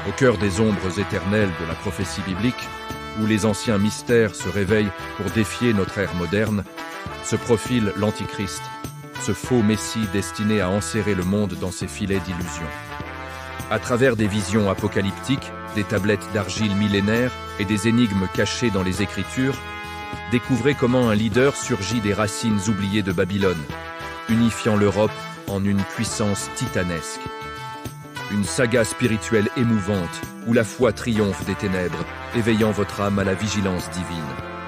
Au cœur des ombres éternelles de la prophétie biblique, où les anciens mystères se réveillent pour défier notre ère moderne, se profile l'Antichrist, ce faux messie destiné à enserrer le monde dans ses filets d'illusions. À travers des visions apocalyptiques, des tablettes d'argile millénaires et des énigmes cachées dans les Écritures, découvrez comment un leader surgit des racines oubliées de Babylone, unifiant l'Europe en une puissance titanesque. Une saga spirituelle émouvante où la foi triomphe des ténèbres, éveillant votre âme à la vigilance divine.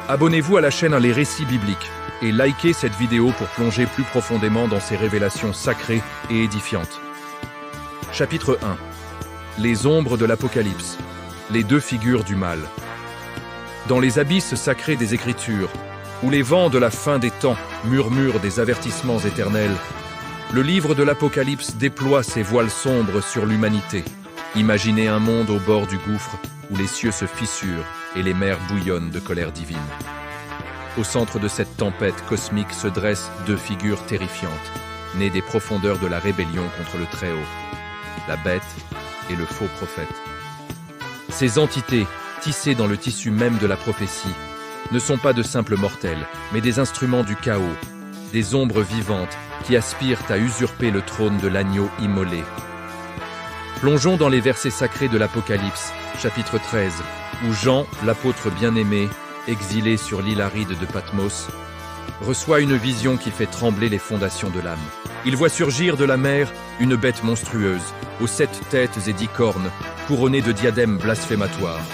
Abonnez-vous à la chaîne Les Récits Bibliques et likez cette vidéo pour plonger plus profondément dans ces révélations sacrées et édifiantes. Chapitre 1. Les ombres de l'Apocalypse, les deux figures du mal. Dans les abysses sacrés des Écritures, où les vents de la fin des temps murmurent des avertissements éternels, le livre de l'Apocalypse déploie ses voiles sombres sur l'humanité. Imaginez un monde au bord du gouffre, où les cieux se fissurent et les mers bouillonnent de colère divine. Au centre de cette tempête cosmique se dressent deux figures terrifiantes, nées des profondeurs de la rébellion contre le Très-Haut, la bête et le faux prophète. Ces entités, tissées dans le tissu même de la prophétie, ne sont pas de simples mortels, mais des instruments du chaos, des ombres vivantes qui aspirent à usurper le trône de l'agneau immolé. Plongeons dans les versets sacrés de l'Apocalypse, chapitre 13, où Jean, l'apôtre bien-aimé, exilé sur l'île aride de Patmos, reçoit une vision qui fait trembler les fondations de l'âme. Il voit surgir de la mer une bête monstrueuse, aux 7 têtes et 10 cornes, couronnée de diadèmes blasphématoires.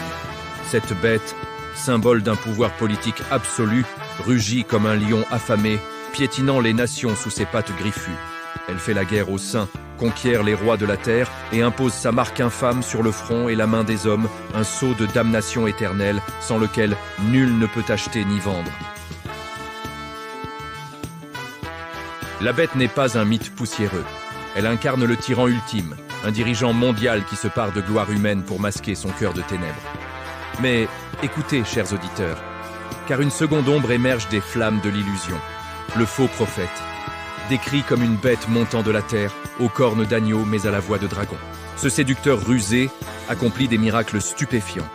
Cette bête, symbole d'un pouvoir politique absolu, rugit comme un lion affamé, piétinant les nations sous ses pattes griffues. Elle fait la guerre aux saints, conquiert les rois de la terre et impose sa marque infâme sur le front et la main des hommes, un sceau de damnation éternelle sans lequel nul ne peut acheter ni vendre. La bête n'est pas un mythe poussiéreux. Elle incarne le tyran ultime, un dirigeant mondial qui se pare de gloire humaine pour masquer son cœur de ténèbres. Mais écoutez, chers auditeurs, car une seconde ombre émerge des flammes de l'illusion. Le faux prophète, décrit comme une bête montant de la terre, aux cornes d'agneau mais à la voix de dragon. Ce séducteur rusé accomplit des miracles stupéfiants.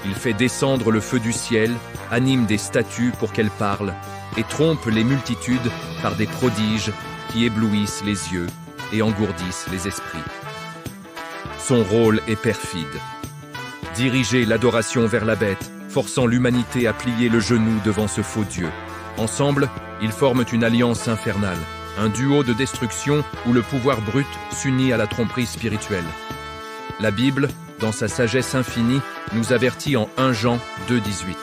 Il fait descendre le feu du ciel, anime des statues pour qu'elles parlent, et trompe les multitudes par des prodiges qui éblouissent les yeux et engourdissent les esprits. Son rôle est perfide. Diriger l'adoration vers la bête, forçant l'humanité à plier le genou devant ce faux Dieu. Ensemble, ils forment une alliance infernale, un duo de destruction où le pouvoir brut s'unit à la tromperie spirituelle. La Bible, dans sa sagesse infinie, nous avertit en 1 Jean 2,18.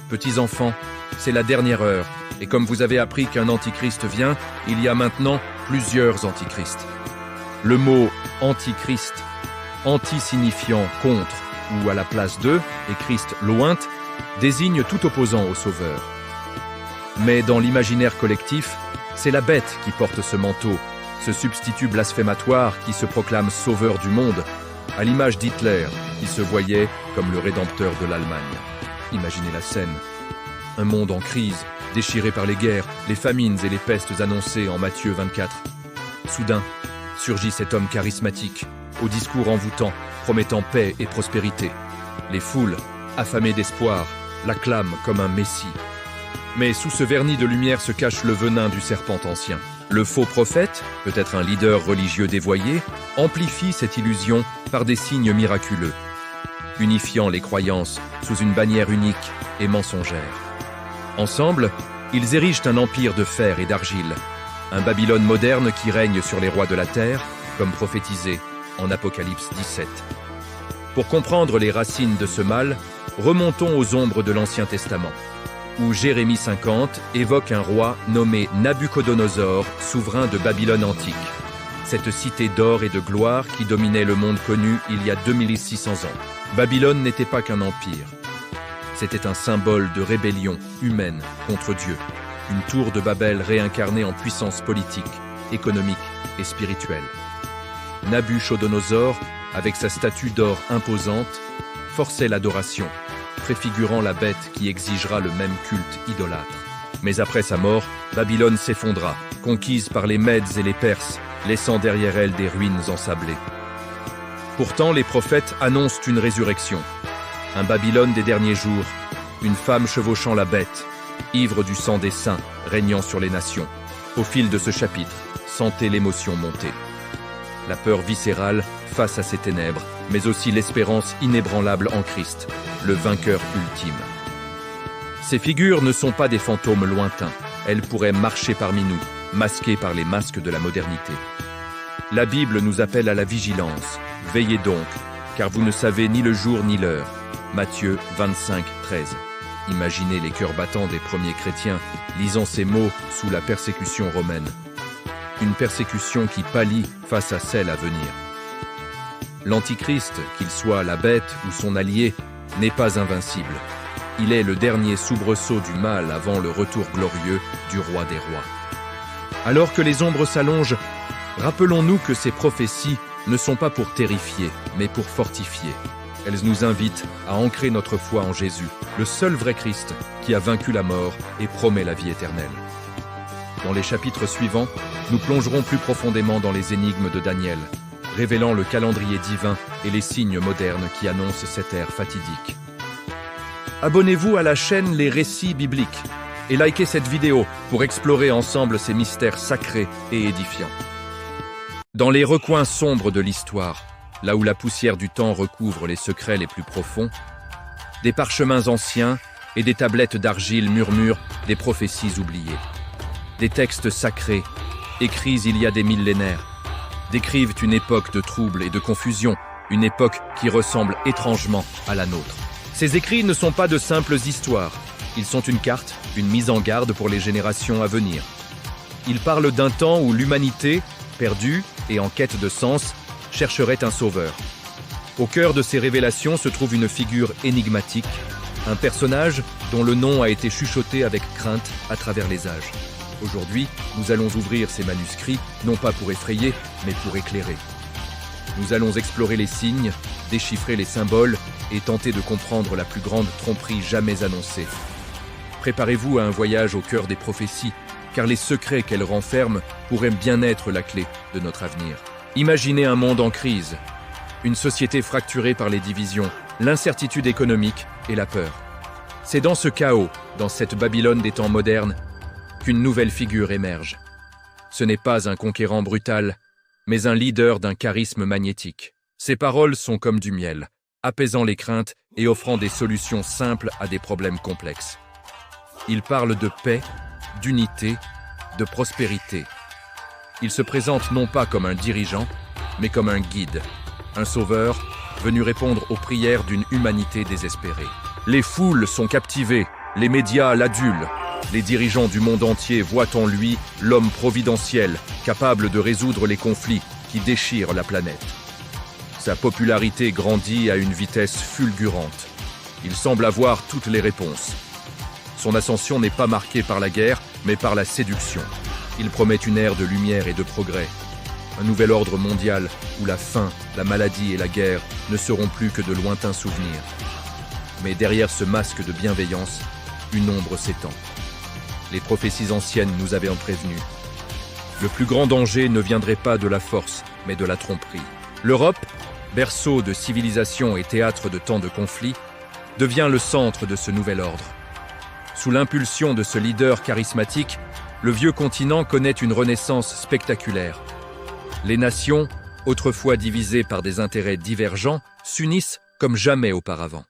Petits enfants, c'est la dernière heure, et comme vous avez appris qu'un antichrist vient, il y a maintenant plusieurs antichrists. Le mot antichrist, anti signifiant contre ou à la place de, et Christ lointe, désigne tout opposant au Sauveur. Mais dans l'imaginaire collectif, c'est la bête qui porte ce manteau, ce substitut blasphématoire qui se proclame sauveur du monde, à l'image d'Hitler, qui se voyait comme le rédempteur de l'Allemagne. Imaginez la scène. Un monde en crise, déchiré par les guerres, les famines et les pestes annoncées en Matthieu 24. Soudain, surgit cet homme charismatique, au discours envoûtant, promettant paix et prospérité. Les foules, affamées d'espoir, l'acclament comme un messie. Mais sous ce vernis de lumière se cache le venin du serpent ancien. Le faux prophète, peut-être un leader religieux dévoyé, amplifie cette illusion par des signes miraculeux, unifiant les croyances sous une bannière unique et mensongère. Ensemble, ils érigent un empire de fer et d'argile, un Babylone moderne qui règne sur les rois de la terre, comme prophétisé en Apocalypse 17. Pour comprendre les racines de ce mal, remontons aux ombres de l'Ancien Testament, où Jérémie 50 évoque un roi nommé Nabuchodonosor, souverain de Babylone antique, cette cité d'or et de gloire qui dominait le monde connu il y a 2600 ans. Babylone n'était pas qu'un empire. C'était un symbole de rébellion humaine contre Dieu, une tour de Babel réincarnée en puissance politique, économique et spirituelle. Nabuchodonosor, avec sa statue d'or imposante, forçait l'adoration, préfigurant la bête qui exigera le même culte idolâtre. Mais après sa mort, Babylone s'effondra, conquise par les Mèdes et les Perses, laissant derrière elle des ruines ensablées. Pourtant, les prophètes annoncent une résurrection. Un Babylone des derniers jours, une femme chevauchant la bête, ivre du sang des saints, régnant sur les nations. Au fil de ce chapitre, sentez l'émotion monter. La peur viscérale face à ces ténèbres, mais aussi l'espérance inébranlable en Christ, le vainqueur ultime. Ces figures ne sont pas des fantômes lointains, elles pourraient marcher parmi nous, masquées par les masques de la modernité. La Bible nous appelle à la vigilance. Veillez donc, car vous ne savez ni le jour ni l'heure. Matthieu 25, 13. Imaginez les cœurs battants des premiers chrétiens lisant ces mots sous la persécution romaine. Une persécution qui pâlit face à celle à venir. L'Antichrist, qu'il soit la bête ou son allié, n'est pas invincible. Il est le dernier soubresaut du mal avant le retour glorieux du roi des rois. Alors que les ombres s'allongent, rappelons-nous que ces prophéties ne sont pas pour terrifier, mais pour fortifier. Elles nous invitent à ancrer notre foi en Jésus, le seul vrai Christ qui a vaincu la mort et promet la vie éternelle. Dans les chapitres suivants, nous plongerons plus profondément dans les énigmes de Daniel, révélant le calendrier divin et les signes modernes qui annoncent cette ère fatidique. Abonnez-vous à la chaîne Les Récits Bibliques et likez cette vidéo pour explorer ensemble ces mystères sacrés et édifiants. Dans les recoins sombres de l'histoire, là où la poussière du temps recouvre les secrets les plus profonds, des parchemins anciens et des tablettes d'argile murmurent des prophéties oubliées. Des textes sacrés, écrits il y a des millénaires, décrivent une époque de troubles et de confusion, une époque qui ressemble étrangement à la nôtre. Ces écrits ne sont pas de simples histoires, ils sont une carte, une mise en garde pour les générations à venir. Ils parlent d'un temps où l'humanité, perdue et en quête de sens, chercherait un sauveur. Au cœur de ces révélations se trouve une figure énigmatique, un personnage dont le nom a été chuchoté avec crainte à travers les âges. Aujourd'hui, nous allons ouvrir ces manuscrits, non pas pour effrayer, mais pour éclairer. Nous allons explorer les signes, déchiffrer les symboles et tenter de comprendre la plus grande tromperie jamais annoncée. Préparez-vous à un voyage au cœur des prophéties, car les secrets qu'elles renferment pourraient bien être la clé de notre avenir. Imaginez un monde en crise, une société fracturée par les divisions, l'incertitude économique et la peur. C'est dans ce chaos, dans cette Babylone des temps modernes, qu'une nouvelle figure émerge. Ce n'est pas un conquérant brutal, mais un leader d'un charisme magnétique. Ses paroles sont comme du miel, apaisant les craintes et offrant des solutions simples à des problèmes complexes. Il parle de paix, d'unité, de prospérité. Il se présente non pas comme un dirigeant, mais comme un guide, un sauveur venu répondre aux prières d'une humanité désespérée. Les foules sont captivées, les médias l'adulent. Les dirigeants du monde entier voient en lui l'homme providentiel, capable de résoudre les conflits qui déchirent la planète. Sa popularité grandit à une vitesse fulgurante. Il semble avoir toutes les réponses. Son ascension n'est pas marquée par la guerre, mais par la séduction. Il promet une ère de lumière et de progrès. Un nouvel ordre mondial où la faim, la maladie et la guerre ne seront plus que de lointains souvenirs. Mais derrière ce masque de bienveillance, une ombre s'étend. Les prophéties anciennes nous avaient en prévenu. Le plus grand danger ne viendrait pas de la force, mais de la tromperie. L'Europe, berceau de civilisation et théâtre de tant de conflits, devient le centre de ce nouvel ordre. Sous l'impulsion de ce leader charismatique, le vieux continent connaît une renaissance spectaculaire. Les nations, autrefois divisées par des intérêts divergents, s'unissent comme jamais auparavant.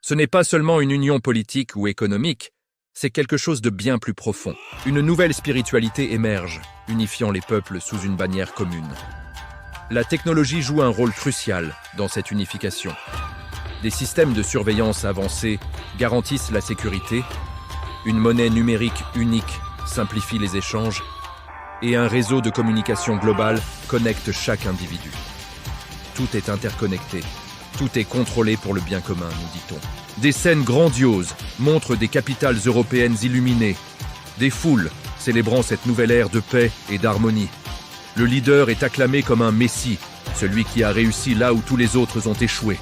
Ce n'est pas seulement une union politique ou économique, c'est quelque chose de bien plus profond. Une nouvelle spiritualité émerge, unifiant les peuples sous une bannière commune. La technologie joue un rôle crucial dans cette unification. Des systèmes de surveillance avancés garantissent la sécurité, une monnaie numérique unique simplifie les échanges, et un réseau de communication global connecte chaque individu. Tout est interconnecté, tout est contrôlé pour le bien commun, nous dit-on. Des scènes grandioses montrent des capitales européennes illuminées, des foules célébrant cette nouvelle ère de paix et d'harmonie. Le leader est acclamé comme un messie, celui qui a réussi là où tous les autres ont échoué.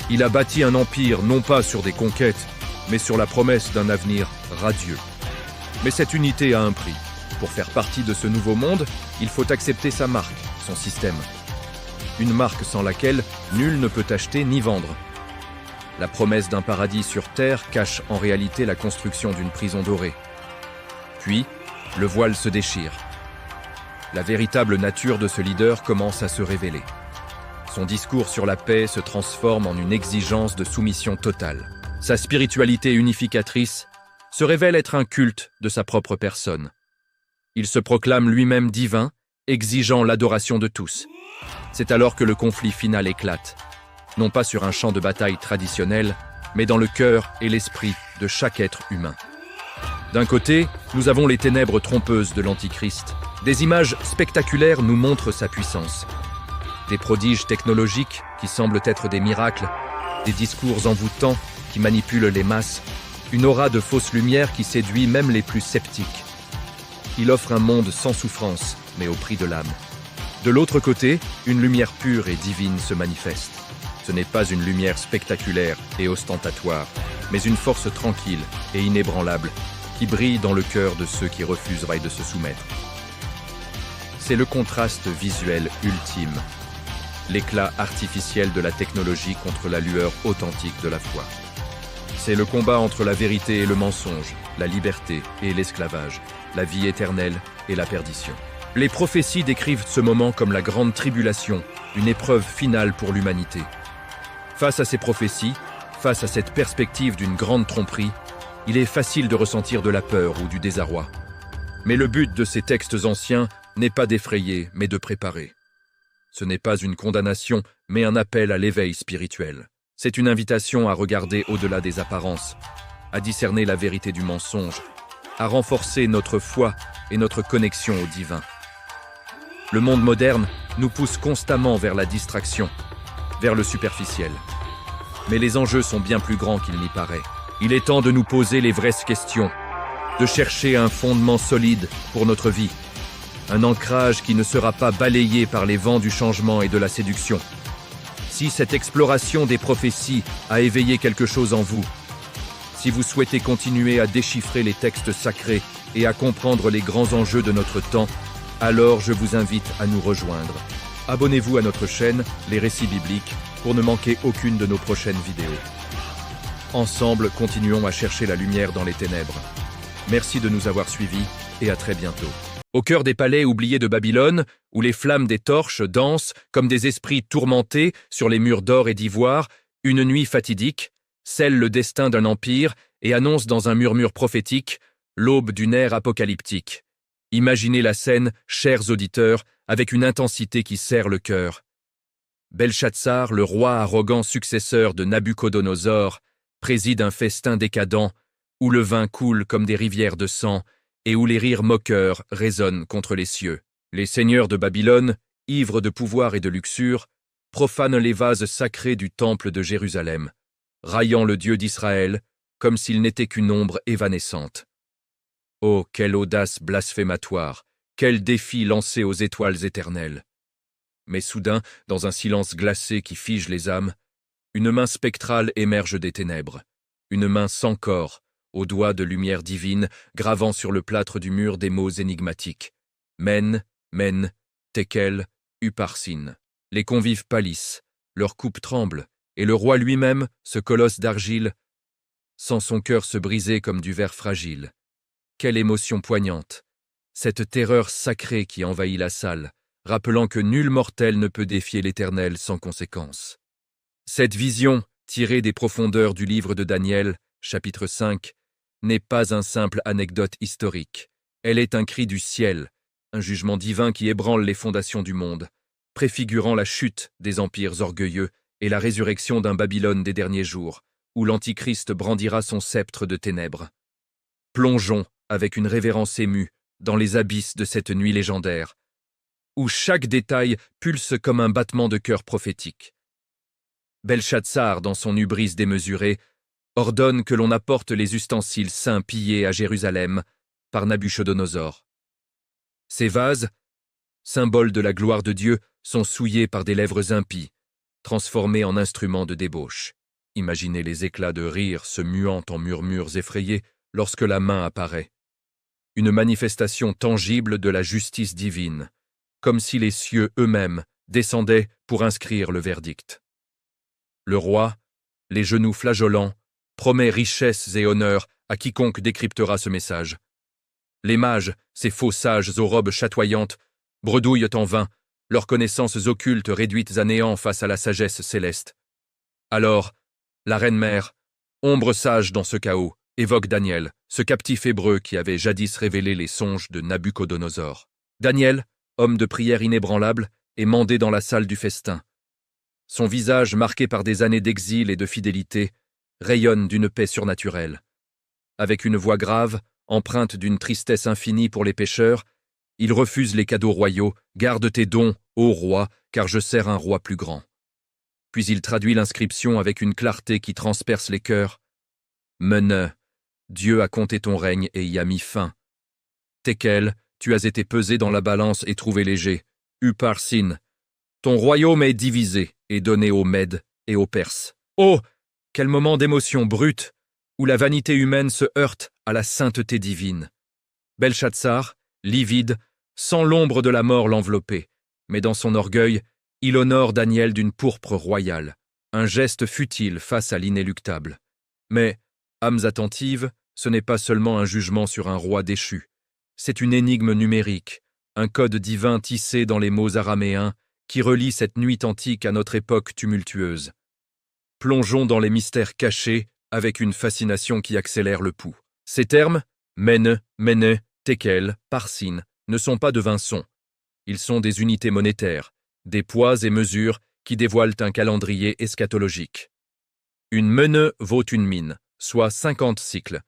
Il a bâti un empire non pas sur des conquêtes, mais sur la promesse d'un avenir radieux. Mais cette unité a un prix. Pour faire partie de ce nouveau monde, il faut accepter sa marque, son système. une marque sans laquelle nul ne peut acheter ni vendre. La promesse d'un paradis sur terre cache en réalité la construction d'une prison dorée. Puis, le voile se déchire. La véritable nature de ce leader commence à se révéler. Son discours sur la paix se transforme en une exigence de soumission totale. Sa spiritualité unificatrice se révèle être un culte de sa propre personne. Il se proclame lui-même divin, exigeant l'adoration de tous. C'est alors que le conflit final éclate, non pas sur un champ de bataille traditionnel, mais dans le cœur et l'esprit de chaque être humain. D'un côté, nous avons les ténèbres trompeuses de l'Antichrist. Des images spectaculaires nous montrent sa puissance. Des prodiges technologiques qui semblent être des miracles, des discours envoûtants qui manipulent les masses, une aura de fausse lumière qui séduit même les plus sceptiques. Il offre un monde sans souffrance, mais au prix de l'âme. De l'autre côté, une lumière pure et divine se manifeste. Ce n'est pas une lumière spectaculaire et ostentatoire, mais une force tranquille et inébranlable qui brille dans le cœur de ceux qui refuseraient de se soumettre. C'est le contraste visuel ultime, l'éclat artificiel de la technologie contre la lueur authentique de la foi. C'est le combat entre la vérité et le mensonge, la liberté et l'esclavage, la vie éternelle et la perdition. Les prophéties décrivent ce moment comme la grande tribulation, une épreuve finale pour l'humanité. Face à ces prophéties, face à cette perspective d'une grande tromperie, il est facile de ressentir de la peur ou du désarroi. Mais le but de ces textes anciens n'est pas d'effrayer, mais de préparer. Ce n'est pas une condamnation, mais un appel à l'éveil spirituel. C'est une invitation à regarder au-delà des apparences, à discerner la vérité du mensonge, à renforcer notre foi et notre connexion au divin. Le monde moderne nous pousse constamment vers la distraction, vers le superficiel. Mais les enjeux sont bien plus grands qu'il n'y paraît. Il est temps de nous poser les vraies questions, de chercher un fondement solide pour notre vie, un ancrage qui ne sera pas balayé par les vents du changement et de la séduction. Si cette exploration des prophéties a éveillé quelque chose en vous, si vous souhaitez continuer à déchiffrer les textes sacrés et à comprendre les grands enjeux de notre temps, alors je vous invite à nous rejoindre. Abonnez-vous à notre chaîne, Les Récits Bibliques, pour ne manquer aucune de nos prochaines vidéos. Ensemble, continuons à chercher la lumière dans les ténèbres. Merci de nous avoir suivis et à très bientôt. Au cœur des palais oubliés de Babylone, où les flammes des torches dansent comme des esprits tourmentés sur les murs d'or et d'ivoire, une nuit fatidique scelle le destin d'un empire et annonce dans un murmure prophétique l'aube d'une ère apocalyptique. Imaginez la scène, chers auditeurs, avec une intensité qui serre le cœur. Belshazzar, le roi arrogant successeur de Nabuchodonosor, préside un festin décadent où le vin coule comme des rivières de sang et où les rires moqueurs résonnent contre les cieux. Les seigneurs de Babylone, ivres de pouvoir et de luxure, profanent les vases sacrés du temple de Jérusalem, raillant le Dieu d'Israël comme s'il n'était qu'une ombre évanescente. Oh, quelle audace blasphématoire, quel défi lancé aux étoiles éternelles! Mais soudain, dans un silence glacé qui fige les âmes, une main spectrale émerge des ténèbres, une main sans corps, aux doigts de lumière divine, gravant sur le plâtre du mur des mots énigmatiques. Men, Men, Tekel, Upharsin. Les convives pâlissent, leur coupe tremble, et le roi lui-même, ce colosse d'argile, sent son cœur se briser comme du verre fragile. Quelle émotion poignante! Cette terreur sacrée qui envahit la salle, rappelant que nul mortel ne peut défier l'Éternel sans conséquence. Cette vision, tirée des profondeurs du livre de Daniel, chapitre 5, n'est pas un simple anecdote historique. Elle est un cri du ciel, un jugement divin qui ébranle les fondations du monde, préfigurant la chute des empires orgueilleux et la résurrection d'un Babylone des derniers jours, où l'Antichrist brandira son sceptre de ténèbres. Plongeons, avec une révérence émue, dans les abysses de cette nuit légendaire, où chaque détail pulse comme un battement de cœur prophétique. Belshazzar, dans son hubris démesurée, ordonne que l'on apporte les ustensiles saints pillés à Jérusalem par Nabuchodonosor. Ces vases, symboles de la gloire de Dieu, sont souillés par des lèvres impies, transformés en instruments de débauche. Imaginez les éclats de rire se muant en murmures effrayés lorsque la main apparaît. Une manifestation tangible de la justice divine, comme si les cieux eux-mêmes descendaient pour inscrire le verdict. Le roi, les genoux flageolants, promet richesses et honneurs à quiconque décryptera ce message. Les mages, ces faux sages aux robes chatoyantes, bredouillent en vain, leurs connaissances occultes réduites à néant face à la sagesse céleste. Alors, la reine-mère, ombre sage dans ce chaos, évoque Daniel, ce captif hébreu qui avait jadis révélé les songes de Nabuchodonosor. Daniel, homme de prière inébranlable, est mandé dans la salle du festin. Son visage, marqué par des années d'exil et de fidélité, rayonne d'une paix surnaturelle. Avec une voix grave, empreinte d'une tristesse infinie pour les pécheurs, il refuse les cadeaux royaux. « Garde tes dons, ô roi, car je sers un roi plus grand. » Puis il traduit l'inscription avec une clarté qui transperce les cœurs. « Mene, Dieu a compté ton règne et y a mis fin. Tekel, tu as été pesé dans la balance et trouvé léger. Uparsin, ton royaume est divisé et donné aux Mèdes et aux Perses. » Oh, quel moment d'émotion brute, où la vanité humaine se heurte à la sainteté divine. Belshazzar, livide, sans l'ombre de la mort l'envelopper, mais dans son orgueil, il honore Daniel d'une pourpre royale, un geste futile face à l'inéluctable. Mais, âmes attentives, ce n'est pas seulement un jugement sur un roi déchu, c'est une énigme numérique, un code divin tissé dans les mots araméens qui relie cette nuit antique à notre époque tumultueuse. Plongeons dans les mystères cachés avec une fascination qui accélère le pouls. Ces termes, mene, tekel, parsin, ne sont pas de vains sons. Ils sont des unités monétaires, des poids et mesures qui dévoilent un calendrier eschatologique. Une mene vaut une mine, soit 50 cycles.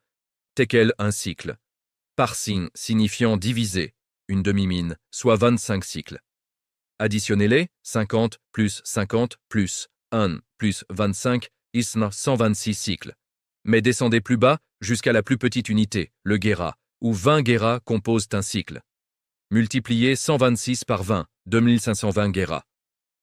Tekel, un cycle. Parsin, signifiant diviser, une demi-mine, soit 25 cycles. Additionnez-les, 50 plus 50 plus 1 plus 25, isna 126 cycles. Mais descendez plus bas jusqu'à la plus petite unité, le guéra, où 20 guéras composent un cycle. Multipliez 126 par 20, 2520 guéras.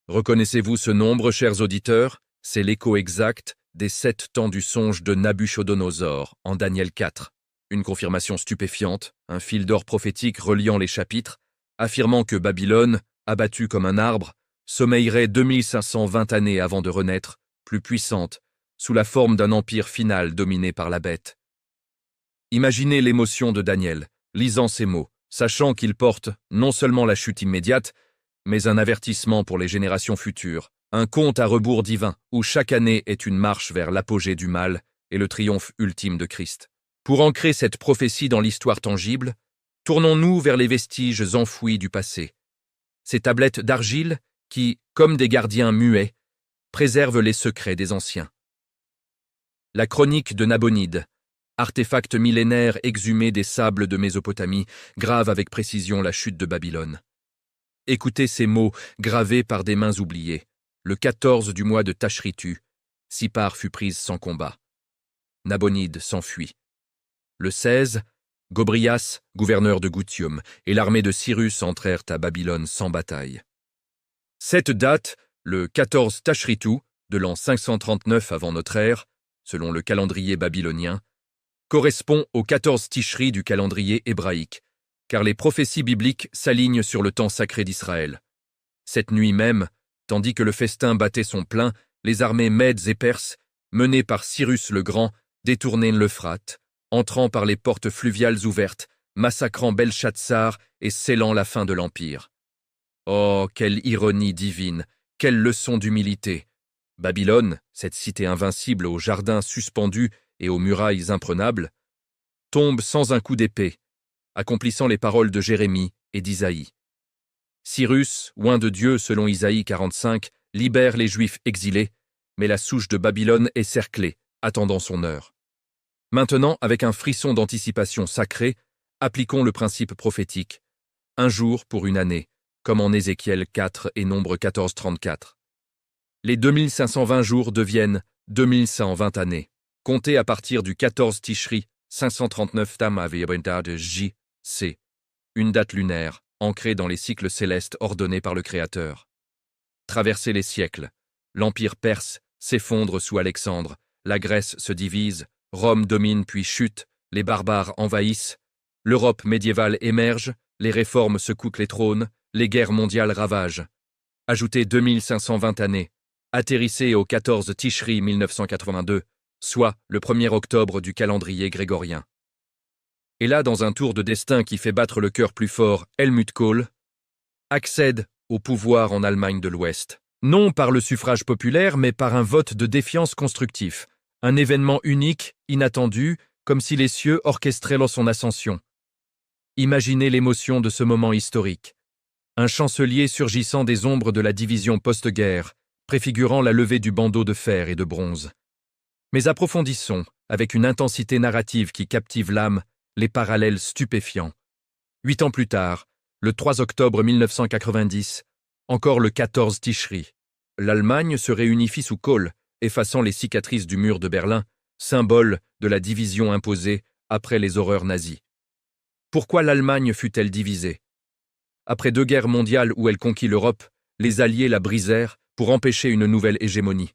Reconnaissez-vous ce nombre, chers auditeurs? C'est l'écho exact des 7 temps du songe de Nabuchodonosor, en Daniel 4. Une confirmation stupéfiante, un fil d'or prophétique reliant les chapitres, affirmant que Babylone, abattue comme un arbre, sommeillerait 2520 années avant de renaître, plus puissante, sous la forme d'un empire final dominé par la bête. Imaginez l'émotion de Daniel, lisant ces mots, sachant qu'ils portent non seulement la chute immédiate, mais un avertissement pour les générations futures, un compte à rebours divin où chaque année est une marche vers l'apogée du mal et le triomphe ultime de Christ. Pour ancrer cette prophétie dans l'histoire tangible, tournons-nous vers les vestiges enfouis du passé. Ces tablettes d'argile qui, comme des gardiens muets, préservent les secrets des anciens. La chronique de Nabonide, artefact millénaire exhumé des sables de Mésopotamie, grave avec précision la chute de Babylone. Écoutez ces mots gravés par des mains oubliées. Le 14 du mois de Tachritu, Sipar fut prise sans combat. Nabonide s'enfuit. Le 16, Gobrias, gouverneur de Goutium, et l'armée de Cyrus entrèrent à Babylone sans bataille. Cette date, le 14 Tachritu, de l'an 539 avant notre ère, selon le calendrier babylonien, correspond au 14 Tishri du calendrier hébraïque, car les prophéties bibliques s'alignent sur le temps sacré d'Israël. Cette nuit même, tandis que le festin battait son plein, les armées mèdes et perses, menées par Cyrus le Grand, détournaient l'Euphrate, entrant par les portes fluviales ouvertes, massacrant Belshazzar et scellant la fin de l'Empire. Oh, quelle ironie divine, quelle leçon d'humilité! Babylone, cette cité invincible aux jardins suspendus et aux murailles imprenables, tombe sans un coup d'épée, accomplissant les paroles de Jérémie et d'Isaïe. Cyrus, oint de Dieu selon Isaïe 45, libère les Juifs exilés, mais la souche de Babylone est cerclée, attendant son heure. Maintenant, avec un frisson d'anticipation sacrée, appliquons le principe prophétique. Un jour pour une année, comme en Ézéchiel 4 et Nombre 14-34. Les 2520 jours deviennent 2120 années. Comptez à partir du 14 Tishri, 539 Tam Aviyabenda de J.C., une date lunaire, ancrée dans les cycles célestes ordonnés par le Créateur. Traversez les siècles, l'empire perse s'effondre sous Alexandre, la Grèce se divise, Rome domine puis chute, les barbares envahissent, l'Europe médiévale émerge, les réformes secouent les trônes, les guerres mondiales ravagent. Ajoutez 2520 années. Atterrissez au 14 Tishri 1982, soit le 1er octobre du calendrier grégorien. Et là, dans un tour de destin qui fait battre le cœur plus fort, Helmut Kohl accède au pouvoir en Allemagne de l'Ouest. Non par le suffrage populaire, mais par un vote de défiance constructif. Un événement unique, inattendu, comme si les cieux orchestraient son ascension. Imaginez l'émotion de ce moment historique. Un chancelier surgissant des ombres de la division post-guerre, préfigurant la levée du bandeau de fer et de bronze. Mais approfondissons, avec une intensité narrative qui captive l'âme, les parallèles stupéfiants. 8 ans plus tard, le 3 octobre 1990, encore le 14 Tishri, l'Allemagne se réunifie sous Kohl, effaçant les cicatrices du mur de Berlin, symbole de la division imposée après les horreurs nazies. Pourquoi l'Allemagne fut-elle divisée? Après 2 guerres mondiales où elle conquit l'Europe, les Alliés la brisèrent pour empêcher une nouvelle hégémonie.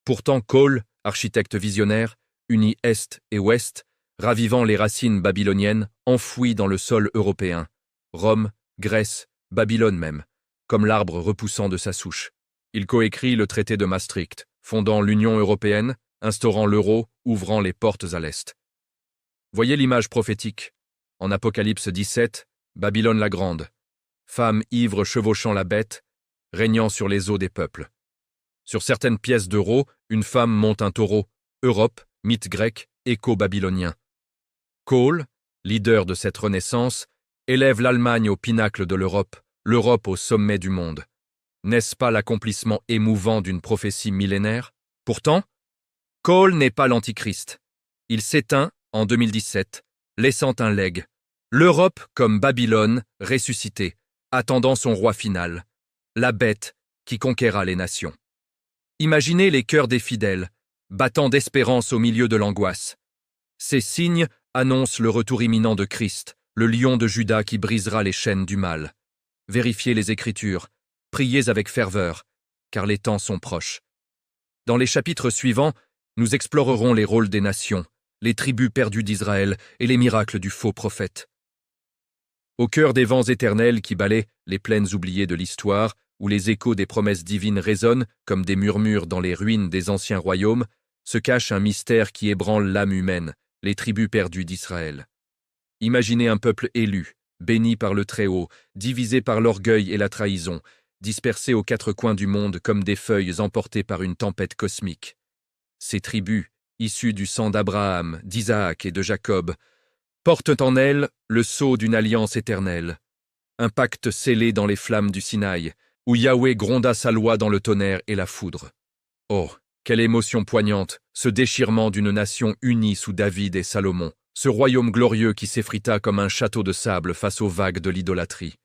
Pourtant Kohl, architecte visionnaire, unit Est et Ouest, ravivant les racines babyloniennes enfouies dans le sol européen. Rome, Grèce, Babylone même, comme l'arbre repoussant de sa souche. Il coécrit le traité de Maastricht, fondant l'Union européenne, instaurant l'euro, ouvrant les portes à l'Est. Voyez l'image prophétique. En Apocalypse 17, Babylone la grande, femme ivre chevauchant la bête, régnant sur les eaux des peuples. Sur certaines pièces d'euro, une femme monte un taureau, Europe, mythe grec, écho babylonien. Kohl, leader de cette renaissance, élève l'Allemagne au pinacle de l'Europe, l'Europe au sommet du monde. N'est-ce pas l'accomplissement émouvant d'une prophétie millénaire? Pourtant, Kohl n'est pas l'Antichrist. Il s'éteint en 2017, laissant un legs. L'Europe comme Babylone ressuscitée, attendant son roi final, la bête qui conquérera les nations. Imaginez les cœurs des fidèles, battant d'espérance au milieu de l'angoisse. Ces signes annoncent le retour imminent de Christ, le lion de Juda qui brisera les chaînes du mal. Vérifiez les Écritures, priez avec ferveur, car les temps sont proches. Dans les chapitres suivants, nous explorerons les rôles des nations, les tribus perdues d'Israël et les miracles du faux prophète. Au cœur des vents éternels qui balaient les plaines oubliées de l'histoire, où les échos des promesses divines résonnent comme des murmures dans les ruines des anciens royaumes, se cache un mystère qui ébranle l'âme humaine, les tribus perdues d'Israël. Imaginez un peuple élu, béni par le Très-Haut, divisé par l'orgueil et la trahison, dispersé aux 4 coins du monde comme des feuilles emportées par une tempête cosmique. Ces tribus, issues du sang d'Abraham, d'Isaac et de Jacob, portent en elles le sceau d'une alliance éternelle, un pacte scellé dans les flammes du Sinaï, où Yahweh gronda sa loi dans le tonnerre et la foudre. Oh, quelle émotion poignante, ce déchirement d'une nation unie sous David et Salomon, ce royaume glorieux qui s'effrita comme un château de sable face aux vagues de l'idolâtrie.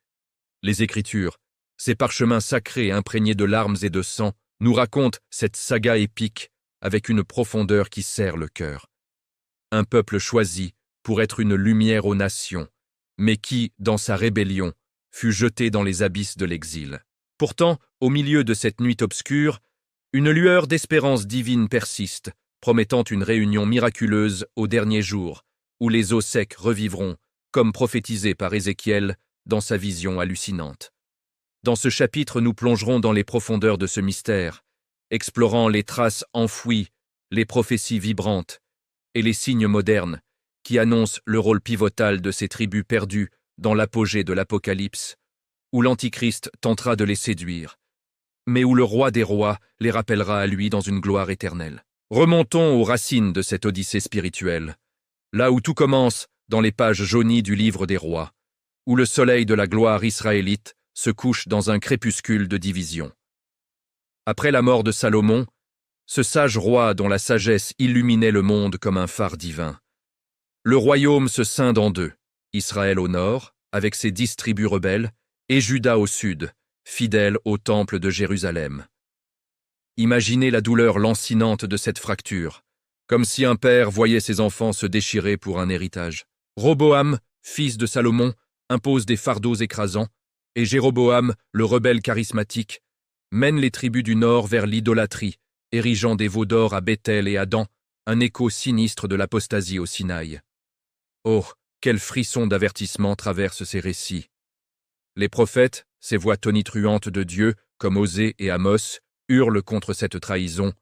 Les Écritures, ces parchemins sacrés imprégnés de larmes et de sang, nous racontent cette saga épique avec une profondeur qui serre le cœur. Un peuple choisi pour être une lumière aux nations, mais qui, dans sa rébellion, fut jeté dans les abysses de l'exil. Pourtant, au milieu de cette nuit obscure, une lueur d'espérance divine persiste, promettant une réunion miraculeuse au dernier jour, où les os secs revivront, comme prophétisé par Ézéchiel dans sa vision hallucinante. Dans ce chapitre, nous plongerons dans les profondeurs de ce mystère, explorant les traces enfouies, les prophéties vibrantes et les signes modernes qui annoncent le rôle pivotal de ces tribus perdues dans l'apogée de l'Apocalypse, où l'Antichrist tentera de les séduire, mais où le roi des rois les rappellera à lui dans une gloire éternelle. Remontons aux racines de cette odyssée spirituelle, là où tout commence dans les pages jaunies du livre des rois, où le soleil de la gloire israélite se couche dans un crépuscule de division. Après la mort de Salomon, ce sage roi dont la sagesse illuminait le monde comme un phare divin, le royaume se scinde en 2, Israël au nord, avec ses 10 tribus rebelles, et Juda au sud, fidèle au temple de Jérusalem. Imaginez la douleur lancinante de cette fracture, comme si un père voyait ses enfants se déchirer pour un héritage. Roboam, fils de Salomon, impose des fardeaux écrasants, et Jéroboam, le rebelle charismatique, mène les tribus du nord vers l'idolâtrie, érigeant des veaux d'or à Béthel et à Dan, un écho sinistre de l'apostasie au Sinaï. Oh, quel frisson d'avertissement traverse ces récits. Les prophètes, ces voix tonitruantes de Dieu, comme Osée et Amos, hurlent contre cette trahison.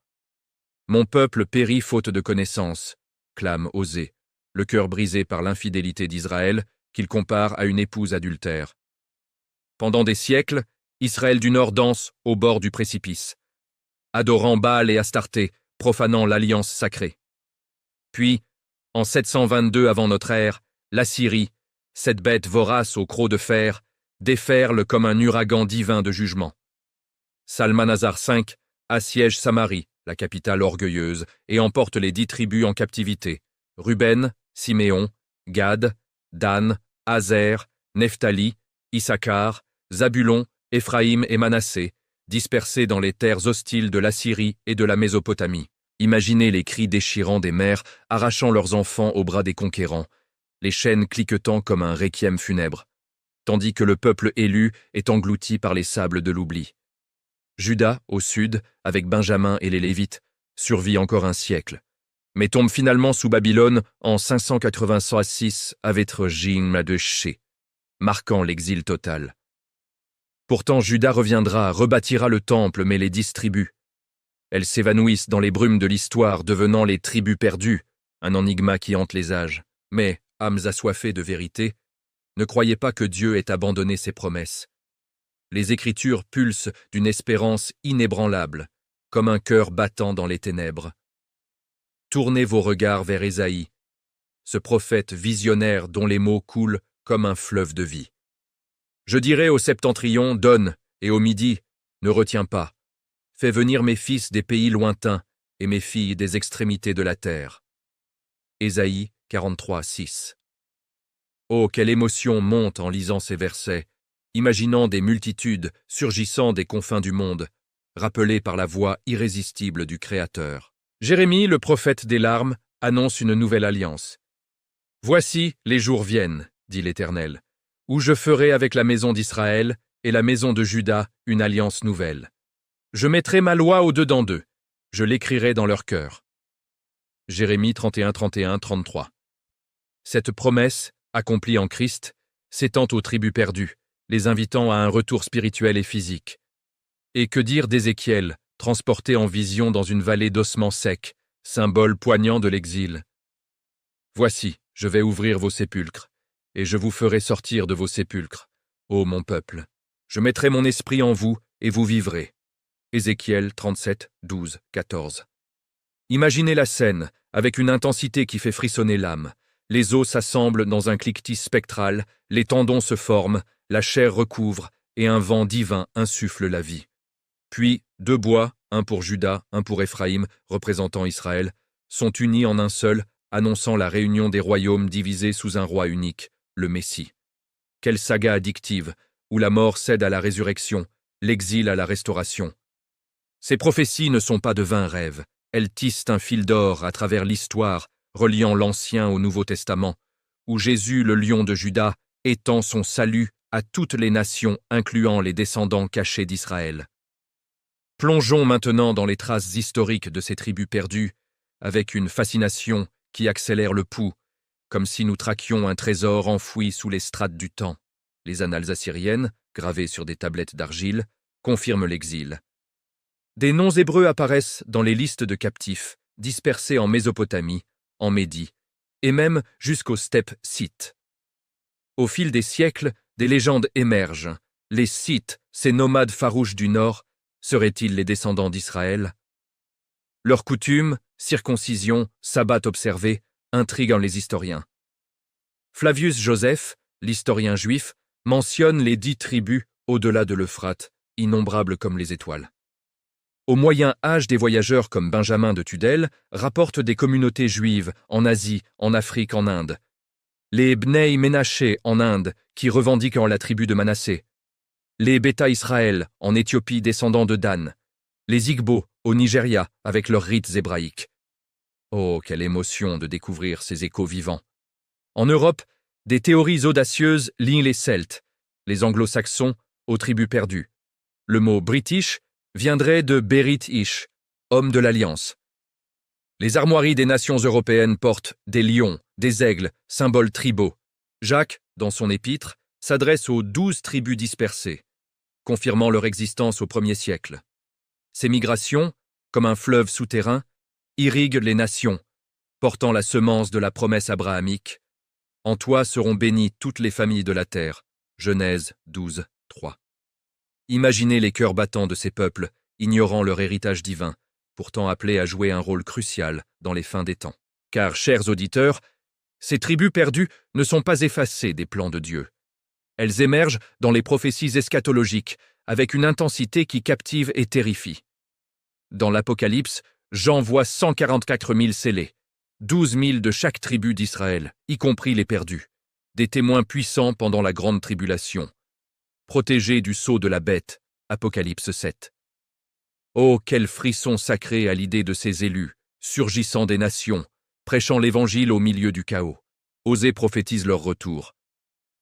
« Mon peuple périt faute de connaissance », clame Osée, le cœur brisé par l'infidélité d'Israël, qu'il compare à une épouse adultère. Pendant des siècles, Israël du Nord danse au bord du précipice, adorant Baal et Astarté, profanant l'alliance sacrée. Puis, en 722 avant notre ère, l'Assyrie, cette bête vorace au croc de fer, déferle comme un ouragan divin de jugement. Salmanasar V assiège Samarie, la capitale orgueilleuse, et emporte les 10 tribus en captivité. Ruben, Siméon, Gad, Dan, Azer, Nephtali, Issachar, Zabulon, Éphraïm et Manassé, dispersés dans les terres hostiles de l'Assyrie et de la Mésopotamie. Imaginez les cris déchirants des mères arrachant leurs enfants aux bras des conquérants, les chaînes cliquetant comme un requiem funèbre, tandis que le peuple élu est englouti par les sables de l'oubli. Juda, au sud, avec Benjamin et les Lévites, survit encore un siècle, mais tombe finalement sous Babylone en 586 avec Jim-Adeshé, marquant l'exil total. Pourtant Juda reviendra, rebâtira le temple, mais les 10 tribus. Elles s'évanouissent dans les brumes de l'histoire, devenant les tribus perdues, un enigma qui hante les âges. Mais, âmes assoiffées de vérité, ne croyez pas que Dieu ait abandonné ses promesses. Les Écritures pulsent d'une espérance inébranlable, comme un cœur battant dans les ténèbres. Tournez vos regards vers Ésaïe, ce prophète visionnaire dont les mots coulent comme un fleuve de vie. Je dirai au septentrion, donne, et au midi, ne retiens pas. Fais venir mes fils des pays lointains et mes filles des extrémités de la terre. Ésaïe 43, 6. Oh, quelle émotion monte en lisant ces versets, imaginant des multitudes surgissant des confins du monde, rappelées par la voix irrésistible du Créateur. Jérémie, le prophète des larmes, annonce une nouvelle alliance. « Voici, les jours viennent, dit l'Éternel, où je ferai avec la maison d'Israël et la maison de Juda une alliance nouvelle. Je mettrai ma loi au-dedans d'eux, je l'écrirai dans leur cœur. » Jérémie 31, 31, 33. Cette promesse, accomplie en Christ, s'étend aux tribus perdues, les invitant à un retour spirituel et physique. Et que dire d'Ézéchiel, transporté en vision dans une vallée d'ossements secs, symbole poignant de l'exil. « Voici, je vais ouvrir vos sépulcres, et je vous ferai sortir de vos sépulcres, ô mon peuple. Je mettrai mon esprit en vous, et vous vivrez. » Ézéchiel 37, 12, 14. Imaginez la scène, avec une intensité qui fait frissonner l'âme. Les os s'assemblent dans un cliquetis spectral, les tendons se forment, la chair recouvre, et un vent divin insuffle la vie. Puis, 2 bois, un pour Juda, un pour Éphraïm, représentant Israël, sont unis en un seul, annonçant la réunion des royaumes divisés sous un roi unique, le Messie. Quelle saga addictive, où la mort cède à la résurrection, l'exil à la restauration. Ces prophéties ne sont pas de vains rêves, elles tissent un fil d'or à travers l'histoire, reliant l'Ancien au Nouveau Testament, où Jésus, le lion de Juda, étend son salut à toutes les nations, incluant les descendants cachés d'Israël. Plongeons maintenant dans les traces historiques de ces tribus perdues, avec une fascination qui accélère le pouls, comme si nous traquions un trésor enfoui sous les strates du temps. Les annales assyriennes, gravées sur des tablettes d'argile, confirment l'exil. Des noms hébreux apparaissent dans les listes de captifs, dispersés en Mésopotamie, en Médie, et même jusqu'aux steppes scythes. Au fil des siècles, des légendes émergent. Les Scythes, ces nomades farouches du Nord, seraient-ils les descendants d'Israël? Leurs coutumes, circoncision, sabbat observés, intriguent les historiens. Flavius Joseph, l'historien juif, mentionne les 10 tribus au-delà de l'Euphrate, innombrables comme les étoiles. Au Moyen Âge, des voyageurs comme Benjamin de Tudel rapportent des communautés juives en Asie, en Afrique, en Inde. Les Bnei Ménaché en Inde, qui revendiquent la tribu de Manassé. Les Beta Israël en Éthiopie, descendants de Dan. Les Igbo au Nigeria, avec leurs rites hébraïques. Oh, quelle émotion de découvrir ces échos vivants. En Europe, des théories audacieuses lient les Celtes, les Anglo-Saxons aux tribus perdues. Le mot British viendrait de Berit-ish, homme de l'Alliance. Les armoiries des nations européennes portent des lions, des aigles, symboles tribaux. Jacques, dans son épître, s'adresse aux 12 tribus dispersées. confirmant leur existence au 1er siècle. Ces migrations, comme un fleuve souterrain, irriguent les nations, portant la semence de la promesse abrahamique. En toi seront bénies toutes les familles de la terre. Genèse 12, 3. Imaginez les cœurs battants de ces peuples, ignorant leur héritage divin, pourtant appelés à jouer un rôle crucial dans les fins des temps. Car, chers auditeurs, ces tribus perdues ne sont pas effacées des plans de Dieu. Elles émergent dans les prophéties eschatologiques, avec une intensité qui captive et terrifie. Dans l'Apocalypse, Jean voit 144 000 scellés, 12 000 de chaque tribu d'Israël, y compris les perdus, des témoins puissants pendant la grande tribulation, protégés du sceau de la bête, Apocalypse 7. Oh, quel frisson sacré à l'idée de ces élus, surgissant des nations, prêchant l'évangile au milieu du chaos. Osée prophétise leur retour.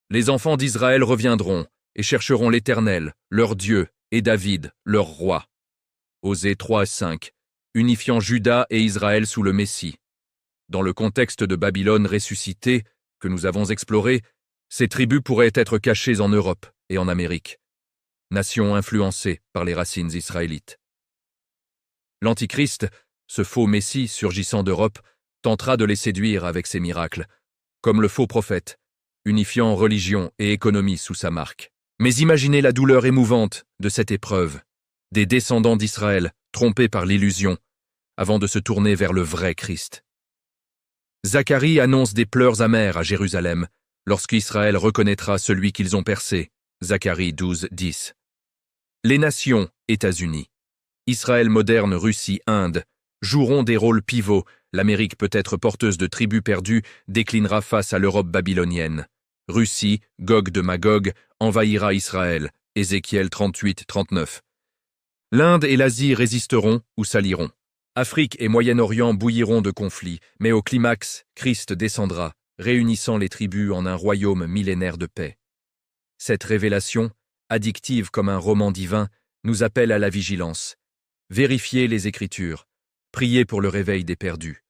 Les enfants d'Israël reviendront et chercheront l'Éternel, leur Dieu, et David, leur roi. Osée 3 à 5, unifiant Juda et Israël sous le Messie. Dans le contexte de Babylone ressuscitée, que nous avons exploré, ces tribus pourraient être cachées en Europe et en Amérique, nations influencées par les racines israélites. L'Antichrist, ce faux Messie surgissant d'Europe, tentera de les séduire avec ses miracles, comme le faux prophète, unifiant religion et économie sous sa marque. Mais imaginez la douleur émouvante de cette épreuve, des descendants d'Israël trompés par l'illusion, avant de se tourner vers le vrai Christ. Zacharie annonce des pleurs amers à Jérusalem, lorsqu'Israël reconnaîtra celui qu'ils ont percé. Zacharie 12, 10. Les nations, États-Unis, Israël moderne, Russie, Inde, joueront des rôles pivots. L'Amérique peut être porteuse de tribus perdues déclinera face à l'Europe babylonienne. Russie, Gog de Magog, envahira Israël. Ézéchiel 38, 39. L'Inde et l'Asie résisteront ou s'allieront. Afrique et Moyen-Orient bouilliront de conflits, mais au climax, Christ descendra, réunissant les tribus en un royaume millénaire de paix. Cette révélation, addictive comme un roman divin, nous appelle à la vigilance. Vérifiez les Écritures, priez pour le réveil des perdus.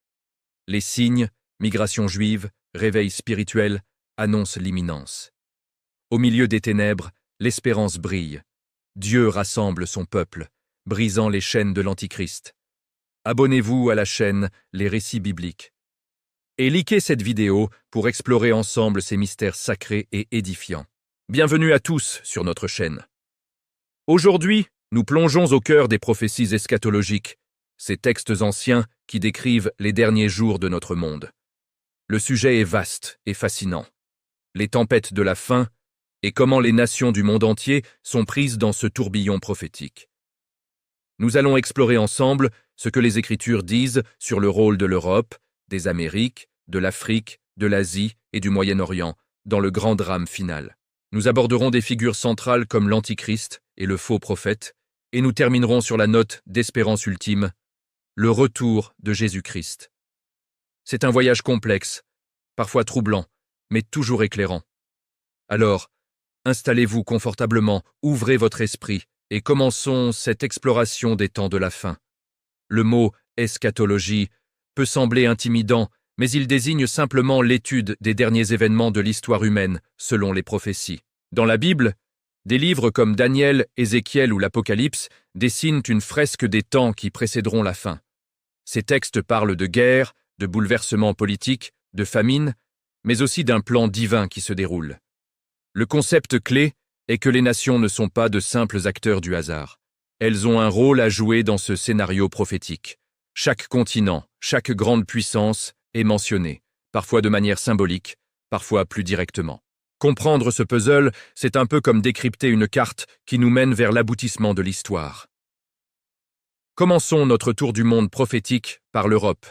Les signes, migration juive, réveil spirituel, annoncent l'imminence. Au milieu des ténèbres, l'espérance brille. Dieu rassemble son peuple, brisant les chaînes de l'Antichrist. Abonnez-vous à la chaîne Les Récits Bibliques. Et likez cette vidéo pour explorer ensemble ces mystères sacrés et édifiants. Bienvenue à tous sur notre chaîne. Aujourd'hui, nous plongeons au cœur des prophéties eschatologiques, ces textes anciens qui décrivent les derniers jours de notre monde. Le sujet est vaste et fascinant. Les tempêtes de la fin et comment les nations du monde entier sont prises dans ce tourbillon prophétique. Nous allons explorer ensemble ce que les Écritures disent sur le rôle de l'Europe, des Amériques, de l'Afrique, de l'Asie et du Moyen-Orient dans le grand drame final. Nous aborderons des figures centrales comme l'Antichrist et le faux prophète, et nous terminerons sur la note d'espérance ultime, le retour de Jésus-Christ. C'est un voyage complexe, parfois troublant, mais toujours éclairant. Alors, installez-vous confortablement, ouvrez votre esprit, et commençons cette exploration des temps de la fin. Le mot « eschatologie » peut sembler intimidant, mais il désigne simplement l'étude des derniers événements de l'histoire humaine, selon les prophéties. Dans la Bible, des livres comme Daniel, Ézéchiel ou l'Apocalypse dessinent une fresque des temps qui précéderont la fin. Ces textes parlent de guerre, de bouleversements politiques, de famine, mais aussi d'un plan divin qui se déroule. Le concept clé est que les nations ne sont pas de simples acteurs du hasard. Elles ont un rôle à jouer dans ce scénario prophétique. Chaque continent, chaque grande puissance est mentionné, parfois de manière symbolique, parfois plus directement. Comprendre ce puzzle, c'est un peu comme décrypter une carte qui nous mène vers l'aboutissement de l'histoire. Commençons notre tour du monde prophétique par l'Europe.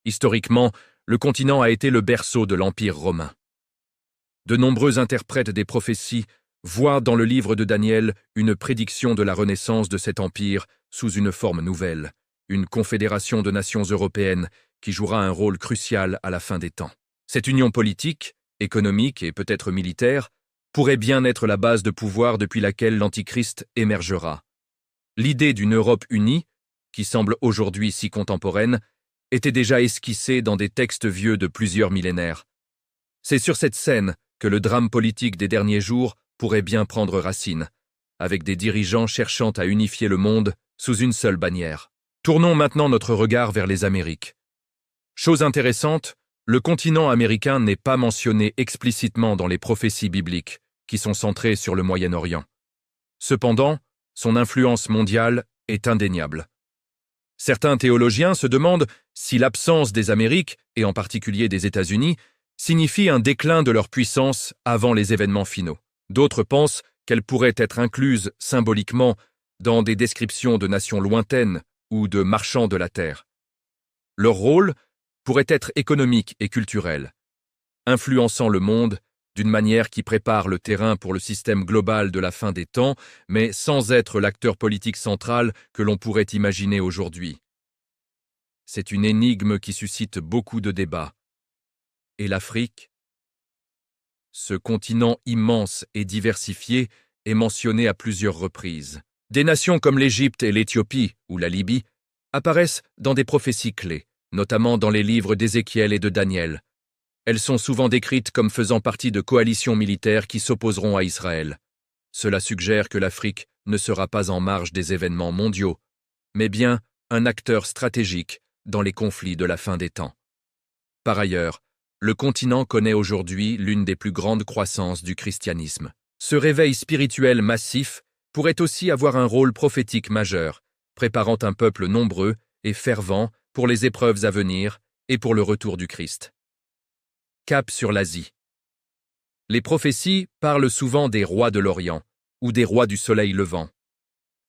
Historiquement, le continent a été le berceau de l'Empire romain. De nombreux interprètes des prophéties voient dans le livre de Daniel une prédiction de la renaissance de cet empire sous une forme nouvelle, une confédération de nations européennes qui jouera un rôle crucial à la fin des temps. Cette union politique, économique et peut-être militaire pourrait bien être la base de pouvoir depuis laquelle l'Antichrist émergera. L'idée d'une Europe unie, qui semble aujourd'hui si contemporaine, était déjà esquissée dans des textes vieux de plusieurs millénaires. C'est sur cette scène que le drame politique des derniers jours pourrait bien prendre racine, avec des dirigeants cherchant à unifier le monde sous une seule bannière. Tournons maintenant notre regard vers les Amériques. Chose intéressante, le continent américain n'est pas mentionné explicitement dans les prophéties bibliques, qui sont centrées sur le Moyen-Orient. Cependant, son influence mondiale est indéniable. Certains théologiens se demandent si l'absence des Amériques, et en particulier des États-Unis, signifie un déclin de leur puissance avant les événements finaux. D'autres pensent qu'elles pourraient être incluses symboliquement dans des descriptions de nations lointaines ou de marchands de la terre. Leur rôle pourrait être économique et culturel, influençant le monde d'une manière qui prépare le terrain pour le système global de la fin des temps, mais sans être l'acteur politique central que l'on pourrait imaginer aujourd'hui. C'est une énigme qui suscite beaucoup de débats. Et l'Afrique? Ce continent immense et diversifié est mentionné à plusieurs reprises. Des nations comme l'Égypte et l'Éthiopie, ou la Libye, apparaissent dans des prophéties clés, notamment dans les livres d'Ézéchiel et de Daniel. Elles sont souvent décrites comme faisant partie de coalitions militaires qui s'opposeront à Israël. Cela suggère que l'Afrique ne sera pas en marge des événements mondiaux, mais bien un acteur stratégique dans les conflits de la fin des temps. Par ailleurs, le continent connaît aujourd'hui l'une des plus grandes croissances du christianisme. Ce réveil spirituel massif pourrait aussi avoir un rôle prophétique majeur, préparant un peuple nombreux et fervent pour les épreuves à venir et pour le retour du Christ. Cap sur l'Asie. Les prophéties parlent souvent des rois de l'Orient ou des rois du soleil levant.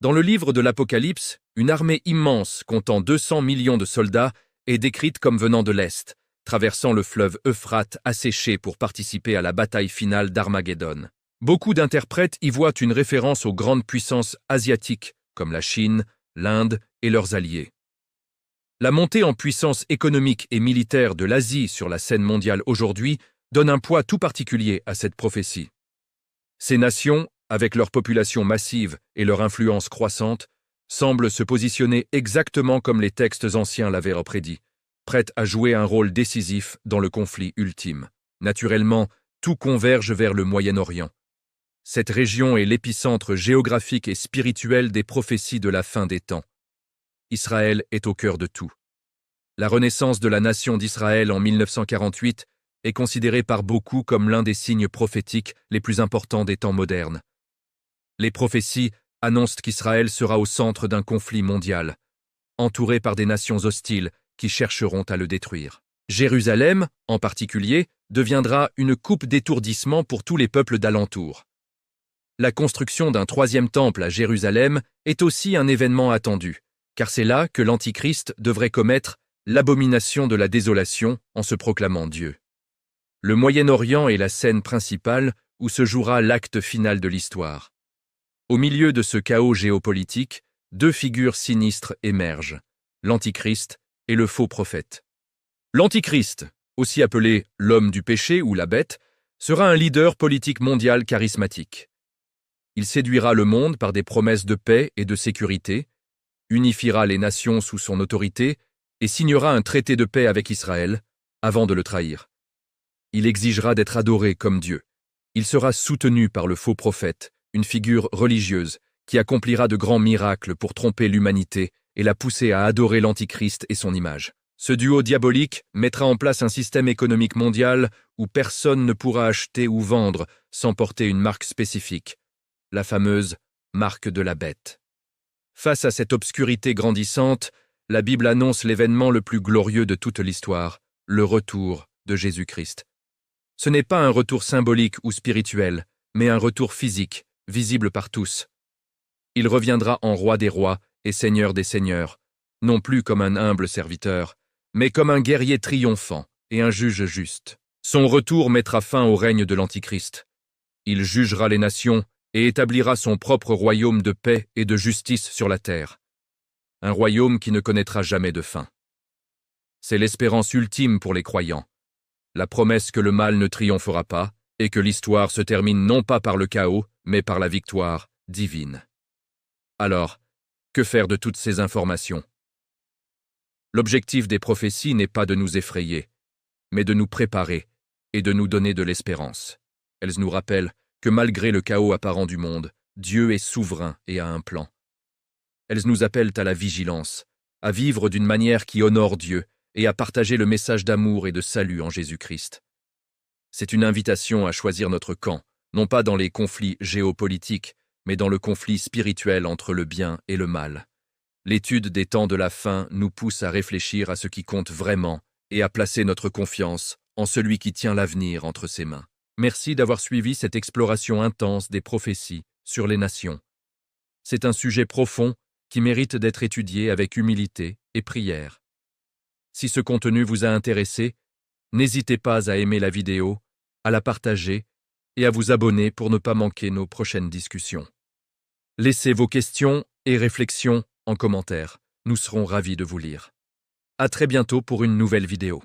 Dans le livre de l'Apocalypse, une armée immense comptant 200 millions de soldats est décrite comme venant de l'Est, traversant le fleuve Euphrate asséché pour participer à la bataille finale d'Armageddon. Beaucoup d'interprètes y voient une référence aux grandes puissances asiatiques comme la Chine, l'Inde et leurs alliés. La montée en puissance économique et militaire de l'Asie sur la scène mondiale aujourd'hui donne un poids tout particulier à cette prophétie. Ces nations, avec leur population massive et leur influence croissante, semblent se positionner exactement comme les textes anciens l'avaient prédit, prêtes à jouer un rôle décisif dans le conflit ultime. Naturellement, tout converge vers le Moyen-Orient. Cette région est l'épicentre géographique et spirituel des prophéties de la fin des temps. Israël est au cœur de tout. La renaissance de la nation d'Israël en 1948 est considérée par beaucoup comme l'un des signes prophétiques les plus importants des temps modernes. Les prophéties annoncent qu'Israël sera au centre d'un conflit mondial, entouré par des nations hostiles qui chercheront à le détruire. Jérusalem, en particulier, deviendra une coupe d'étourdissement pour tous les peuples d'alentour. La construction d'un troisième temple à Jérusalem est aussi un événement attendu, car c'est là que l'Antichrist devrait commettre l'abomination de la désolation en se proclamant Dieu. Le Moyen-Orient est la scène principale où se jouera l'acte final de l'histoire. Au milieu de ce chaos géopolitique, deux figures sinistres émergent, l'Antichrist et le faux prophète. L'Antichrist, aussi appelé l'homme du péché ou la bête, sera un leader politique mondial charismatique. Il séduira le monde par des promesses de paix et de sécurité, unifiera les nations sous son autorité et signera un traité de paix avec Israël avant de le trahir. Il exigera d'être adoré comme Dieu. Il sera soutenu par le faux prophète, une figure religieuse qui accomplira de grands miracles pour tromper l'humanité et la pousser à adorer l'Antichrist et son image. Ce duo diabolique mettra en place un système économique mondial où personne ne pourra acheter ou vendre sans porter une marque spécifique, la fameuse marque de la bête. Face à cette obscurité grandissante, la Bible annonce l'événement le plus glorieux de toute l'histoire, le retour de Jésus-Christ. Ce n'est pas un retour symbolique ou spirituel, mais un retour physique, visible par tous. Il reviendra en roi des rois et seigneur des seigneurs, non plus comme un humble serviteur, mais comme un guerrier triomphant et un juge juste. Son retour mettra fin au règne de l'Antichrist. Il jugera les nations et établira son propre royaume de paix et de justice sur la terre. Un royaume qui ne connaîtra jamais de fin. C'est l'espérance ultime pour les croyants, la promesse que le mal ne triomphera pas et que l'histoire se termine non pas par le chaos, mais par la victoire divine. Alors, que faire de toutes ces informations? L'objectif des prophéties n'est pas de nous effrayer, mais de nous préparer et de nous donner de l'espérance. Elles nous rappellent que malgré le chaos apparent du monde, Dieu est souverain et a un plan. Elles nous appellent à la vigilance, à vivre d'une manière qui honore Dieu et à partager le message d'amour et de salut en Jésus-Christ. C'est une invitation à choisir notre camp, non pas dans les conflits géopolitiques, mais dans le conflit spirituel entre le bien et le mal. L'étude des temps de la fin nous pousse à réfléchir à ce qui compte vraiment et à placer notre confiance en celui qui tient l'avenir entre ses mains. Merci d'avoir suivi cette exploration intense des prophéties sur les nations. C'est un sujet profond qui mérite d'être étudié avec humilité et prière. Si ce contenu vous a intéressé, n'hésitez pas à aimer la vidéo, à la partager et à vous abonner pour ne pas manquer nos prochaines discussions. Laissez vos questions et réflexions en commentaire. Nous serons ravis de vous lire. À très bientôt pour une nouvelle vidéo.